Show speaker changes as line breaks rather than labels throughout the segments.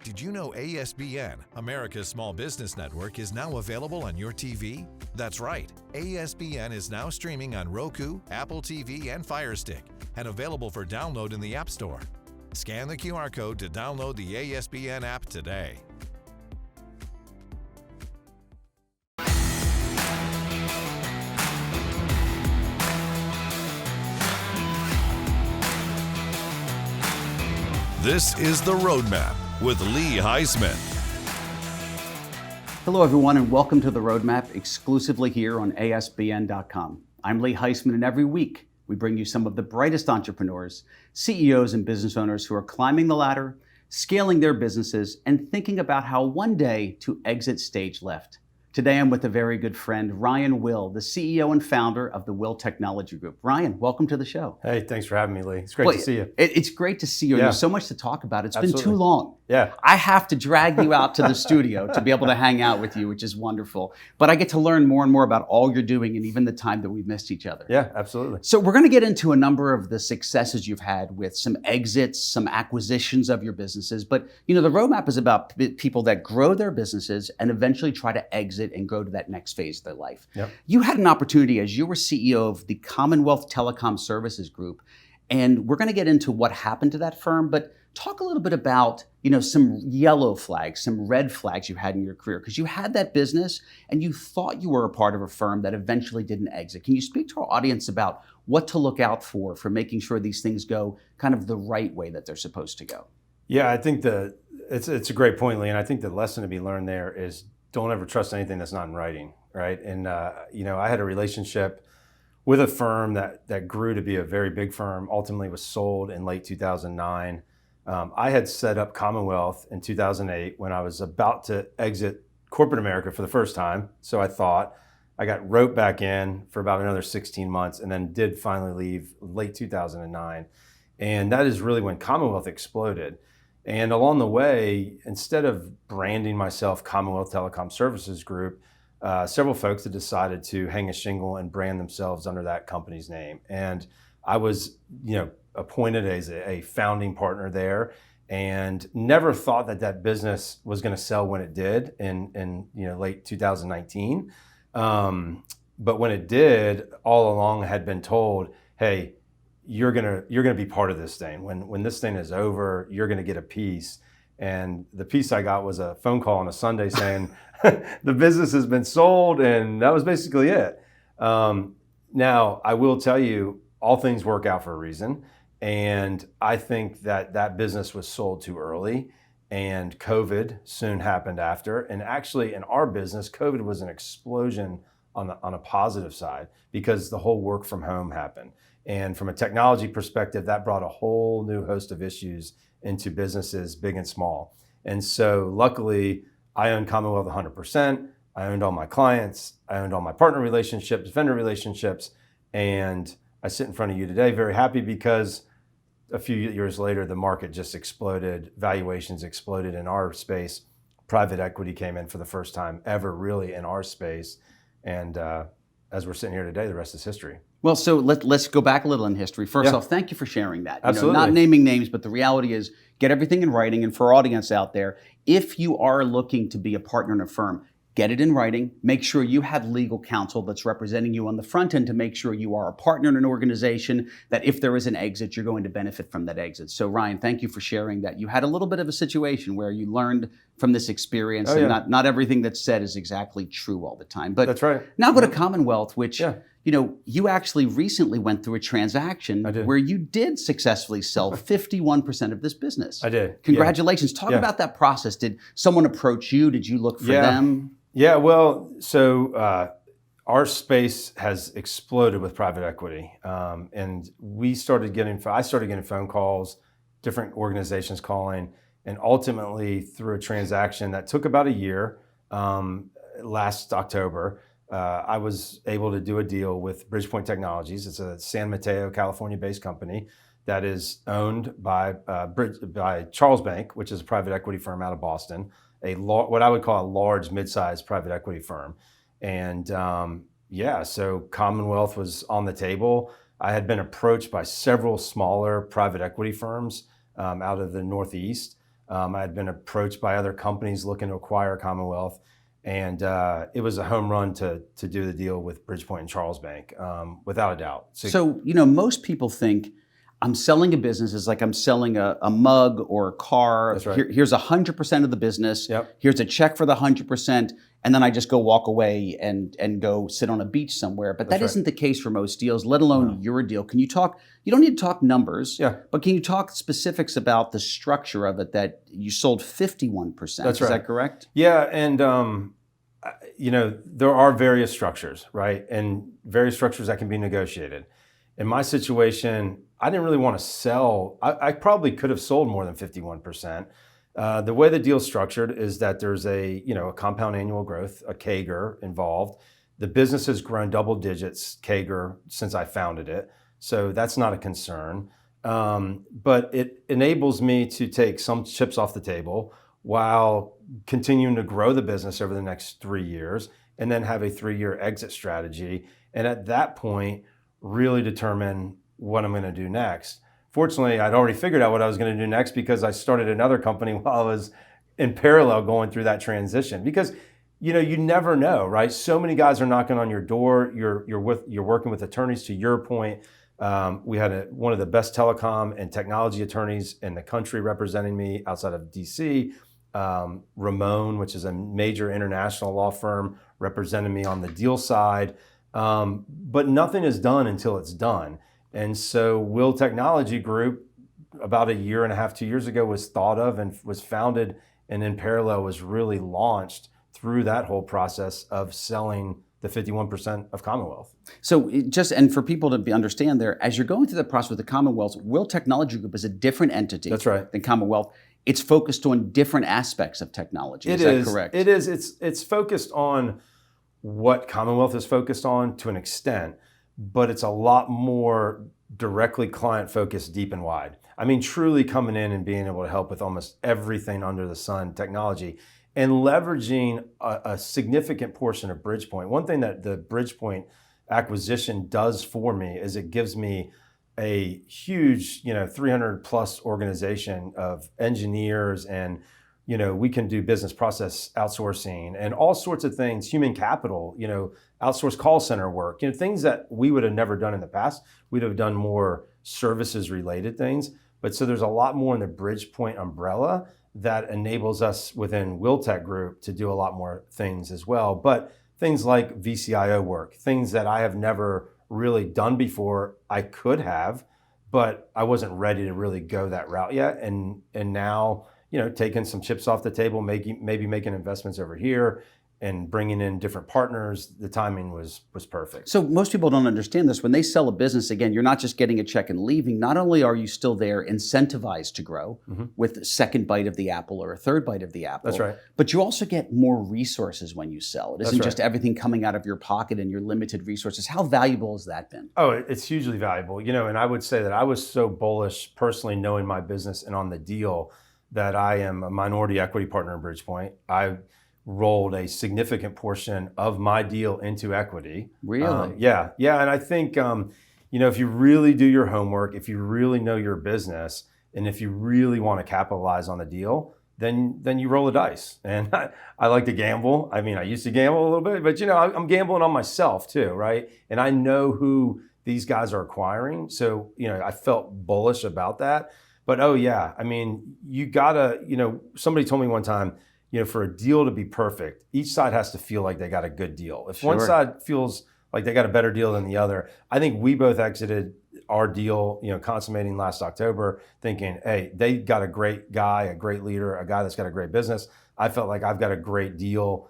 Did you know ASBN, America's Small Business Network, is now available on your TV? That's right. ASBN is now streaming on Roku, Apple TV, and Fire Stick, and available for download in the App Store. Scan the QR code to download the ASBN app today. This is The Roadmap with Lee Heisman.
Hello, everyone, and welcome to The Roadmap, exclusively here on ASBN.com. I'm Lee Heisman, and every week we bring you some of the brightest entrepreneurs, CEOs, and business owners who are climbing the ladder, scaling their businesses, and thinking about how one day to exit stage left. Today, I'm with a very good friend, Ryan Will, the CEO and founder of the Will Technology Group. Ryan, welcome to the show.
Hey, thanks for having me, Lee. It's great to see you.
It's great to see you.
Yeah.
There's so much to talk about. It's
Absolutely.
been too long.
Yeah.
I have to drag you out to the studio to be able to hang out with you, which is wonderful. But I get to learn more and more about all you're doing and even the time that we've missed each other.
Yeah, absolutely.
So we're going to get into a number of the successes you've had with some exits, some acquisitions of your businesses. But, you know, the roadmap is about people that grow their businesses and eventually try to exit and go to that next phase of their life.
Yep.
You had an opportunity as you were CEO of the Commonwealth Telecom Services Group, and we're going to get into what happened to that firm, but talk a little bit about, you know, some yellow flags, some red flags you had in your career, because you had that business and you thought you were a part of a firm that eventually didn't exit. Can you speak to our audience about what to look out for making sure these things go kind of the right way that they're supposed to go?
Yeah, I think it's a great point, Lee, and I think the lesson to be learned there is don't ever trust anything that's not in writing, right? And you know, I had a relationship with a firm that grew to be a very big firm, ultimately was sold in late 2009. I had set up Commonwealth in 2008 when I was about to exit corporate America for the first time. So I thought, I got roped back in for about another 16 months and then did finally leave late 2009. And that is really when Commonwealth exploded. And along the way, instead of branding myself Commonwealth Telecom Services Group, several folks had decided to hang a shingle and brand themselves under that company's name. And I was, you know, appointed as a founding partner there, and never thought that business was going to sell when it did in you know, late 2019. But when it did, all along had been told, hey, you're gonna be part of this thing. When this thing is over, you're gonna get a piece. And the piece I got was a phone call on a Sunday saying the business has been sold, and that was basically it. Now, I will tell you, all things work out for a reason. And I think that business was sold too early, and COVID soon happened after. And actually, in our business, COVID was an explosion on a positive side because the whole work from home happened. And from a technology perspective, that brought a whole new host of issues into businesses, big and small. And so luckily, I owned Commonwealth 100%. I owned all my clients. I owned all my partner relationships, vendor relationships. And I sit in front of you today very happy because a few years later, the market just exploded. Valuations exploded in our space. Private equity came in for the first time ever really in our space. And as we're sitting here today, the rest is history.
Well, so let's go back a little in history. First
Yeah.
off, thank you for sharing that.
Absolutely.
Not naming names, but the reality is get everything in writing. And for our audience out there, if you are looking to be a partner in a firm, get it in writing. Make sure you have legal counsel that's representing you on the front end to make sure you are a partner in an organization, that if there is an exit, you're going to benefit from that exit. So Ryan, thank you for sharing that. You had a little bit of a situation where you learned from this experience, and not everything that's said is exactly true all the time. But
that's right.
Now go to Commonwealth, which
Yeah.
you know, you actually recently went through a transaction where you did successfully sell 51% of this business.
I did.
Congratulations. Talk about that process. Did someone approach you? Did you look for them?
Yeah, well, so our space has exploded with private equity. And I started getting phone calls, different organizations calling, and ultimately through a transaction that took about a year, last October, I was able to do a deal with Bridgepoint Technologies. It's a San Mateo, California-based company that is owned by Charles Bank, which is a private equity firm out of Boston, what I would call a large, mid-sized private equity firm. And so Commonwealth was on the table. I had been approached by several smaller private equity firms out of the Northeast I had been approached by other companies looking to acquire Commonwealth, and it was a home run to do the deal with Bridgepoint and Charles Bank, without a doubt.
So, most people think I'm selling a business is like I'm selling a mug or a car.
That's right.
Here's 100% of the business.
Yep.
Here's a check for the 100%. And then I just go walk away and go sit on a beach somewhere. But that isn't the case for most deals, let alone your deal. Can you talk, you don't need to talk numbers, but can you talk specifics about the structure of it that you sold 51%?
That's right.
Is that correct?
Yeah, and there are various structures, right? And various structures that can be negotiated. In my situation, I didn't really want to sell. I probably could have sold more than 51%. The way the deal's structured is that there's a compound annual growth, a CAGR involved. The business has grown double digits CAGR since I founded it, so that's not a concern. But it enables me to take some chips off the table while continuing to grow the business over the next 3 years, and then have a 3-year exit strategy. And at that point, really determine what I'm going to do next. Fortunately, I'd already figured out what I was going to do next because I started another company while I was in parallel going through that transition. Because you never know, right? So many guys are knocking on your door. You're working with attorneys. To your point, we had one of the best telecom and technology attorneys in the country representing me outside of DC. Ramon, which is a major international law firm, representing me on the deal side. But nothing is done until it's done. And so Will Technology Group, about 1.5 years, 2 years ago, was thought of and was founded, and in parallel was really launched through that whole process of selling the 51% of Commonwealth.
So and for people to understand there, as you're going through the process with the Commonwealth, Will Technology Group is a different entity.
That's right.
Than Commonwealth. It's focused on different aspects of technology. Is that correct?
It is. It's focused on what Commonwealth is focused on to an extent, but it's a lot more directly client focused, deep and wide. I mean, truly coming in and being able to help with almost everything under the sun technology, and leveraging a significant portion of Bridgepoint. One thing that the Bridgepoint acquisition does for me is it gives me a huge, 300 plus organization of engineers, and we can do business process outsourcing and all sorts of things, human capital, outsource call center work, things that we would have never done in the past. We'd have done more services related things. But so there's a lot more in the Bridgepoint umbrella that enables us within Will Tech Group to do a lot more things as well. But things like VCIO work, things that I have never really done before. I could have, but I wasn't ready to really go that route yet. And now, taking some chips off the table, maybe making investments over here and bringing in different partners, the timing was perfect.
So most people don't understand this. When they sell a business, again, you're not just getting a check and leaving. Not only are you still there incentivized to grow with a second bite of the apple or a third bite of the apple,
that's right,
but you also get more resources when you sell. It isn't
right.
just everything coming out of your pocket and your limited resources. How valuable has that been?
Oh, it's hugely valuable. And I would say that I was so bullish personally knowing my business and on the deal that I am a minority equity partner in Bridgepoint. I rolled a significant portion of my deal into equity.
Really?
Yeah. And I think, if you really do your homework, if you really know your business, and if you really want to capitalize on the deal, then you roll the dice. And I like to gamble. I mean, I used to gamble a little bit, but I'm gambling on myself too, right? And I know who these guys are acquiring. So, I felt bullish about that. But you gotta, somebody told me one time, for a deal to be perfect, each side has to feel like they got a good deal. If one side feels like they got a better deal than the other, I think we both exited our deal, consummating last October, thinking, hey, they got a great guy, a great leader, a guy that's got a great business. I felt like I've got a great deal,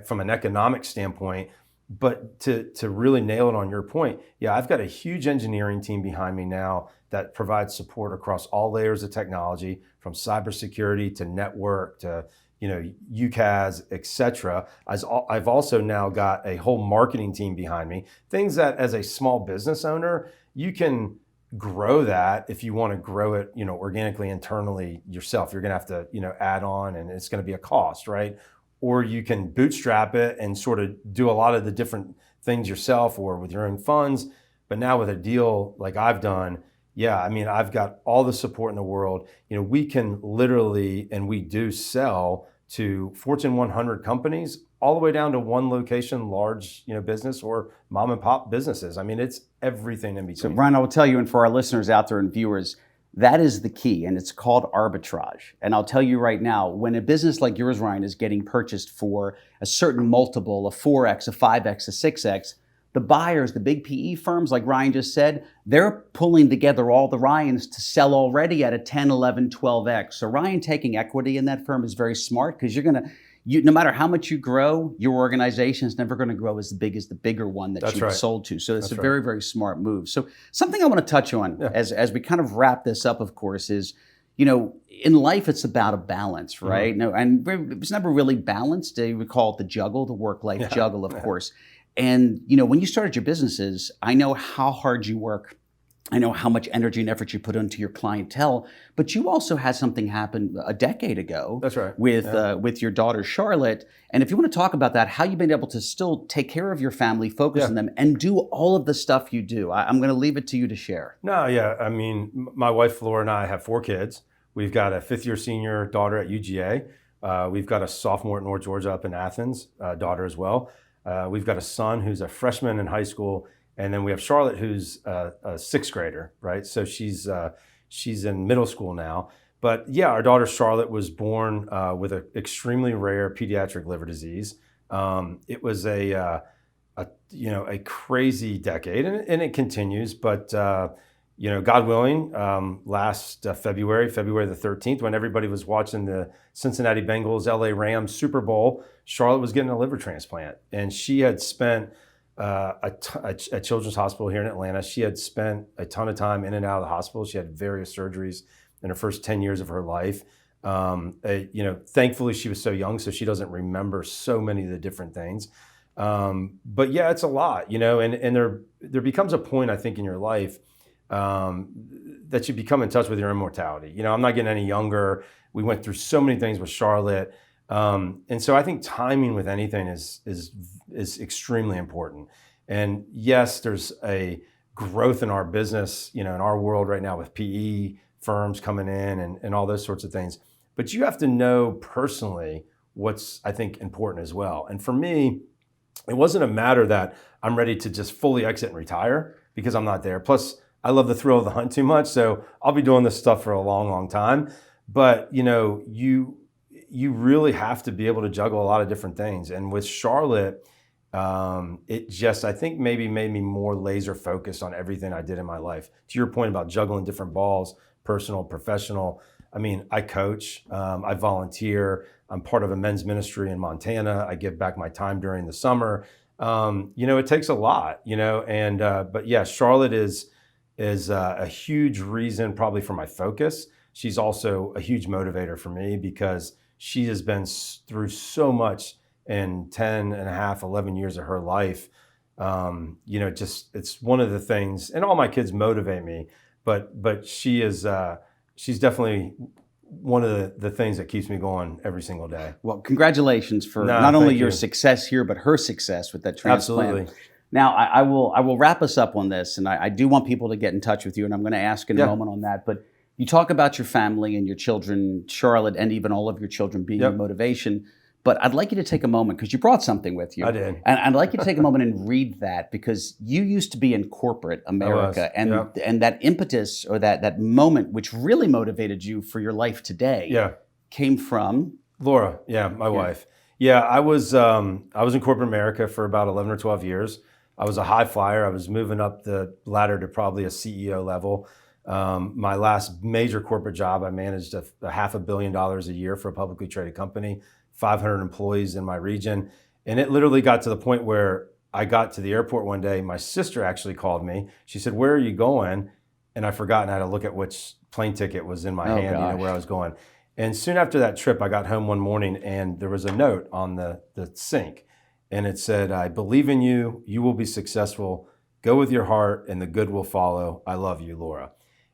from an economic standpoint. But to really nail it on your point, I've got a huge engineering team behind me now that provides support across all layers of technology, from cybersecurity to network to UCaaS, et cetera. I've also now got a whole marketing team behind me. Things that as a small business owner, you can grow that if you want to grow it, organically, internally yourself. You're going to have to, add on, and it's going to be a cost, right? Or you can bootstrap it and sort of do a lot of the different things yourself or with your own funds. But now with a deal like I've done, yeah, I mean, I've got all the support in the world. We can literally, and we do sell to Fortune 100 companies all the way down to one location, large, business or mom and pop businesses. I mean, it's everything in
So
between.
Ryan, I will tell you, and for our listeners out there and viewers, that is the key, and it's called arbitrage. And I'll tell you right now, when a business like yours, Ryan, is getting purchased for a certain multiple, a 4X, a 5X, a 6X, the buyers, the big PE firms, like Ryan just said, they're pulling together all the Ryans to sell already at a 10, 11, 12X. So Ryan taking equity in that firm is very smart, because no matter how much you grow, your organization is never going to grow as big as the bigger one that you've sold to. So it's a very, very smart move. So something I want to touch on as we kind of wrap this up, of course, is, in life, it's about a balance, right? No, and it was never really balanced. We call it the juggle, the work-life juggle, of course. And, when you started your businesses, I know how hard you work. I know how much energy and effort you put into your clientele, but you also had something happen a decade ago.
That's right.
With your daughter, Charlotte. And if you want to talk about that, how you've been able to still take care of your family, focus on them, and do all of the stuff you do. I'm going to leave it to you to share.
No, yeah. I mean, my wife, Laura, and I have 4 kids. We've got a 5th-year senior daughter at UGA. We've got a sophomore at North Georgia up in Athens, daughter as well. We've got a son who's a freshman in high school. And then we have Charlotte, who's a 6th grader, right? So she's in middle school now. But yeah, our daughter Charlotte was born with an extremely rare pediatric liver disease. It was a crazy decade, and it continues. But God willing, last February the 13th, when everybody was watching the Cincinnati Bengals LA Rams Super Bowl, Charlotte was getting a liver transplant, and she had spent at Children's Hospital here in Atlanta. She had spent a ton of time in and out of the hospital. She had various surgeries in her first 10 years of her life. Thankfully she was so young, so she doesn't remember so many of the different things. But yeah, it's a lot, and there becomes a point, I think, in your life that you become in touch with your own mortality. I'm not getting any younger. We went through so many things with Charlotte. And so I think timing with anything is extremely important. And yes, there's a growth in our business, in our world right now with PE firms coming in and all those sorts of things. But you have to know personally what's, I think, important as well. And for me, it wasn't a matter that I'm ready to just fully exit and retire, because I'm not there. Plus, I love the thrill of the hunt too much. So I'll be doing this stuff for a long, long time. But, you really have to be able to juggle a lot of different things. And with Charlotte, it just, I think, maybe made me more laser focused on everything I did in my life. To your point about juggling different balls, personal, professional. I mean, I coach, I volunteer, I'm part of a men's ministry in Montana. I give back my time during the summer. It takes a lot, but yeah, Charlotte is a huge reason probably for my focus. She's also a huge motivator for me, because she has been through so much in 10 and a half, 11 years of her life. It's one of the things, and all my kids motivate me, but she's definitely one of the things that keeps me going every single day.
Well, congratulations for not only your success here, but her success with that transplant.
Absolutely.
Now, I will wrap us up on this, and I do want people to get in touch with you, and I'm going to ask in a moment on that. But you talk about your family and your children, Charlotte, and even all of your children being your motivation. But I'd like you to take a moment, because you brought something with you.
I did.
And I'd like you to take a moment and read that, because you used to be in corporate America. And that impetus, or that moment which really motivated you for your life today came from
Laura, my wife. Yeah, I was in corporate America for about 11 or 12 years. I was a high flyer. I was moving up the ladder to probably a CEO level. My last major corporate job, I managed a $500 million a year for a publicly traded company, 500 employees in my region. And it literally got to the point where I got to the airport one day. My sister actually called me. She said, "Where are you going?" And I forgot, and I had to look at which plane ticket was in my hand, where I was going. And soon after that trip, I got home one morning, and there was a note on the sink. And it said, "I believe in you. You will be successful. Go with your heart, and the good will follow. I love you, Laura."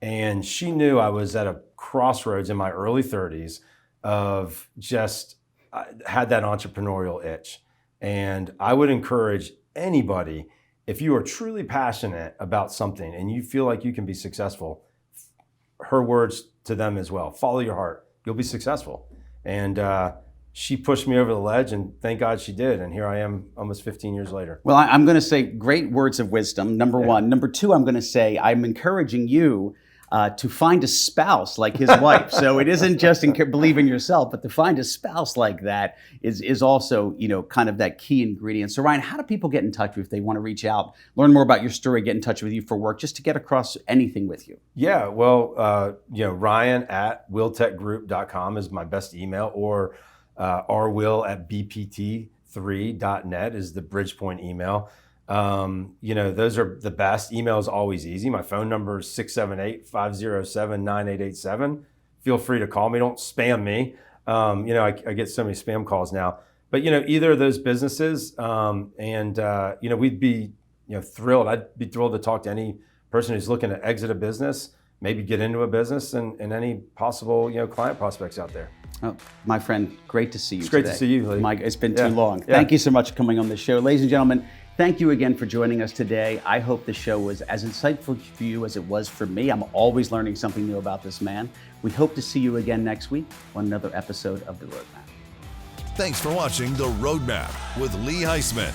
And she knew I was at a crossroads in my early 30s of just, I had that entrepreneurial itch. And I would encourage anybody, if you are truly passionate about something and you feel like you can be successful, her words to them as well. Follow your heart. You'll be successful. And she pushed me over the ledge, and thank God she did. And here I am almost 15 years later.
Well, I'm going to say great words of wisdom, number one. Number two, I'm going to say I'm encouraging you to find a spouse like his wife. So it isn't just believe in yourself, but to find a spouse like that is also, kind of that key ingredient. So Ryan, how do people get in touch with you if they want to reach out, learn more about your story, get in touch with you for work, just to get across anything with you?
Yeah, well, Ryan@willtechgroup.com is my best email, or rwill@bpt3.net is the Bridgepoint email. Those are the best. Email is always easy. My phone number is 678-507-9887. Feel free to call me. Don't spam me. I get so many spam calls now. But, either of those businesses, we'd be, thrilled. I'd be thrilled to talk to any person who's looking to exit a business, maybe get into a business, and any possible, client prospects out there.
Oh, my friend, great to see you
It's great
today.
to see you, Lee.
Mike, it's been too long.
Yeah.
Thank you so much for coming on the show. Ladies and gentlemen, thank you again for joining us today. I hope the show was as insightful for you as it was for me. I'm always learning something new about this man. We hope to see you again next week on another episode of The Roadmap.
Thanks for watching The Roadmap with Lee Heisman.